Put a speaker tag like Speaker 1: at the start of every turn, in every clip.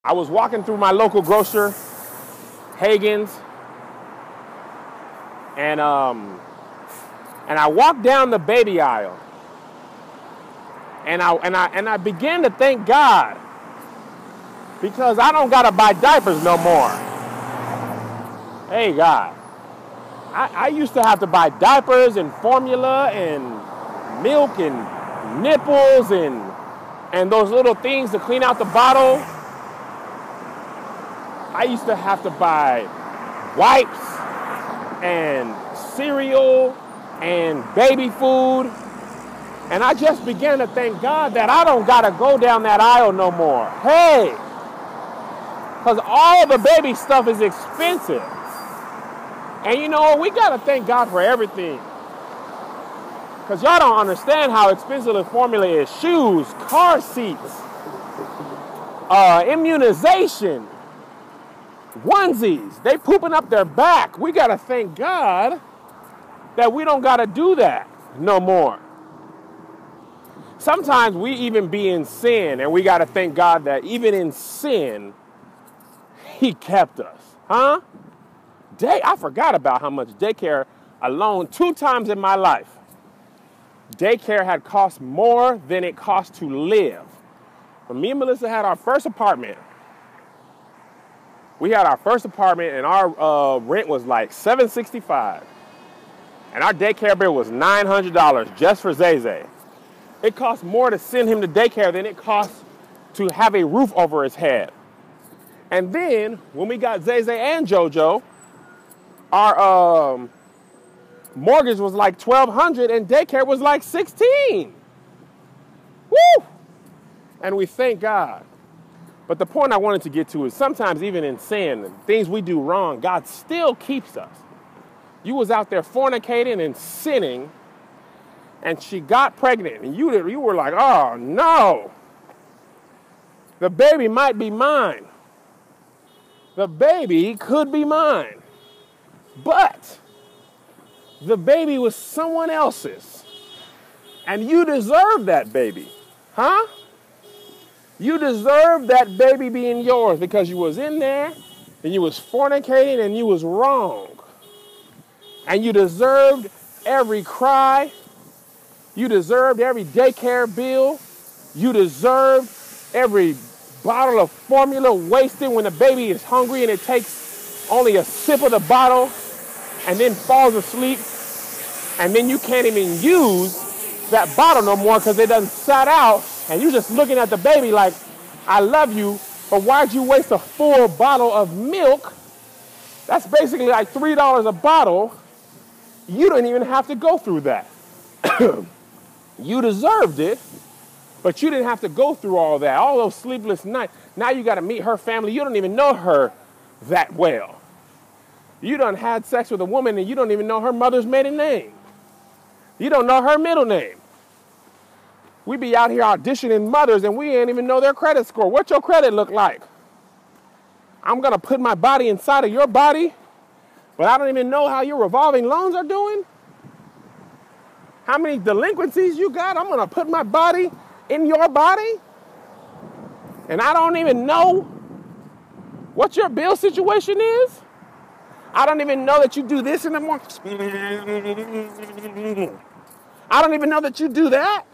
Speaker 1: I was walking through my local grocer, Hagen's, and I walked down the baby aisle, and I began to thank God because I don't gotta buy diapers no more. Hey God, I used to have to buy diapers and formula and milk and nipples and those little things to clean out the bottle. I used to have to buy wipes and cereal and baby food. And I just began to thank God that I don't got to go down that aisle no more. Hey, because all the baby stuff is expensive. And you know what? We got to thank God for everything. Because y'all don't understand how expensive the formula is. Shoes, car seats, immunization, onesies. They pooping up their back. We got to thank God that we don't got to do that no more. Sometimes we even be in sin, and we got to thank God that even in sin, he kept us. Huh? I forgot about how much daycare alone 2 times in my life. Daycare had cost more than it cost to live. When me and Melissa had our first apartment, and our rent was like $765. And our daycare bill was $900 just for Zay Zay. It cost more to send him to daycare than it cost to have a roof over his head. And then, when we got Zay Zay and JoJo, our mortgage was like $1,200 and daycare was like $16. Woo! And we thank God. But the point I wanted to get to is sometimes even in sin, things we do wrong, God still keeps us. You was out there fornicating and sinning, and she got pregnant, and you were like, oh no, the baby might be mine. The baby could be mine. But the baby was someone else's. And you deserve that baby. Huh? You deserve that baby being yours because you was in there and you was fornicating and you was wrong. And you deserved every cry. You deserved every daycare bill. You deserved every bottle of formula wasted when the baby is hungry and it takes only a sip of the bottle and then falls asleep. And then you can't even use that bottle no more because it doesn't sat out. And you just looking at the baby like, I love you, but why'd you waste a full bottle of milk? That's basically like $3 a bottle. You don't even have to go through that. You deserved it, but you didn't have to go through all that, all those sleepless nights. Now you got to meet her family. You don't even know her that well. You done had sex with a woman and you don't even know her mother's maiden name. You don't know her middle name. We be out here auditioning mothers and we ain't even know their credit score. What your credit look like? I'm going to put my body inside of your body, but I don't even know how your revolving loans are doing. How many delinquencies you got? I'm going to put my body in your body. And I don't even know what your bill situation is. I don't even know that you do this in the morning. I don't even know that you do that.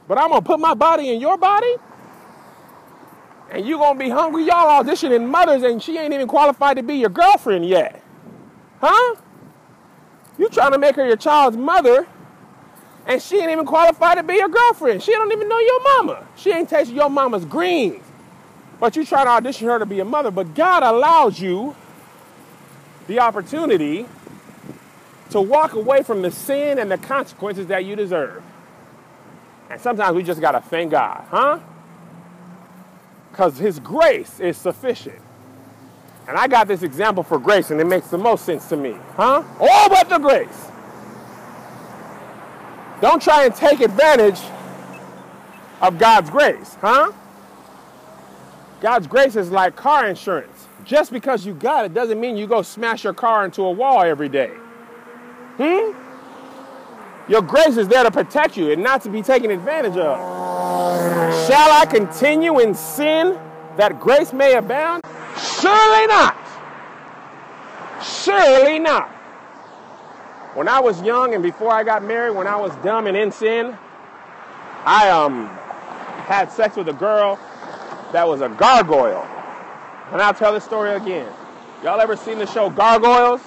Speaker 1: But I'm going to put my body in your body. And you're going to be hungry. Y'all auditioning mothers and she ain't even qualified to be your girlfriend yet. Huh? You trying to make her your child's mother and she ain't even qualified to be your girlfriend. She don't even know your mama. She ain't tasted your mama's greens. But you try to audition her to be a mother. But God allows you the opportunity to walk away from the sin and the consequences that you deserve. And sometimes we just got to thank God, huh? Because his grace is sufficient. And I got this example for grace, and it makes the most sense to me, huh? All but the grace. Don't try and take advantage of God's grace, huh? God's grace is like car insurance. Just because you got it doesn't mean you go smash your car into a wall every day. Your grace is there to protect you and not to be taken advantage of. Shall I continue in sin that grace may abound? Surely not. Surely not. When I was young and before I got married, when I was dumb and in sin, I had sex with a girl that was a gargoyle. And I'll tell this story again. Y'all ever seen the show Gargoyles?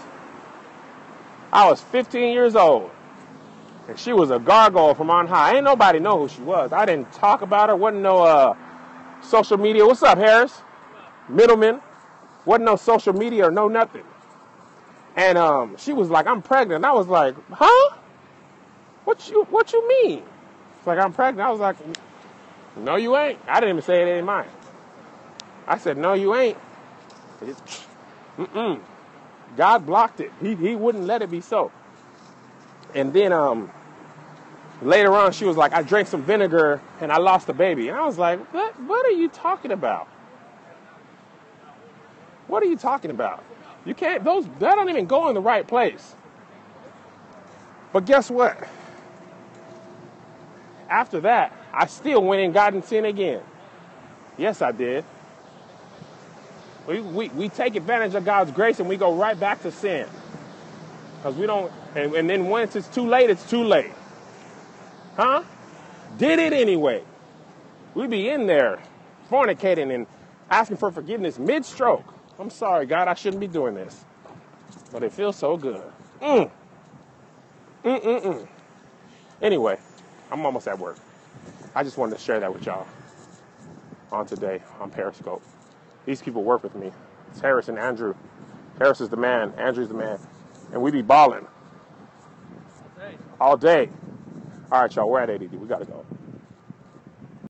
Speaker 1: I was 15 years old. And she was a gargoyle from on high. Ain't nobody know who she was. I didn't talk about her. Wasn't no social media. What's up, Harris? Middleman. Wasn't no social media or no nothing. And she was like, I'm pregnant. And I was like, huh? What you mean? It's like, I'm pregnant. I was like, no, you ain't. I didn't even say it ain't mine. I said, no, you ain't. God blocked it. He wouldn't let it be so. And then later on, she was like, I drank some vinegar and I lost the baby. And I was like, what are you talking about? What are you talking about? You can't, that don't even go in the right place. But guess what? After that, I still went and got in sin again. Yes, I did. We take advantage of God's grace and we go right back to sin. Because we don't, and then once it's too late, it's too late. Huh? Did it anyway. We be in there fornicating and asking for forgiveness mid-stroke. I'm sorry, God, I shouldn't be doing this. But it feels so good. Anyway, I'm almost at work. I just wanted to share that with y'all on today on Periscope. These people work with me. It's Harris and Andrew. Harris is the man. Andrew's the man. And we be balling. All day. All right, y'all. We're at ADD. We got to go.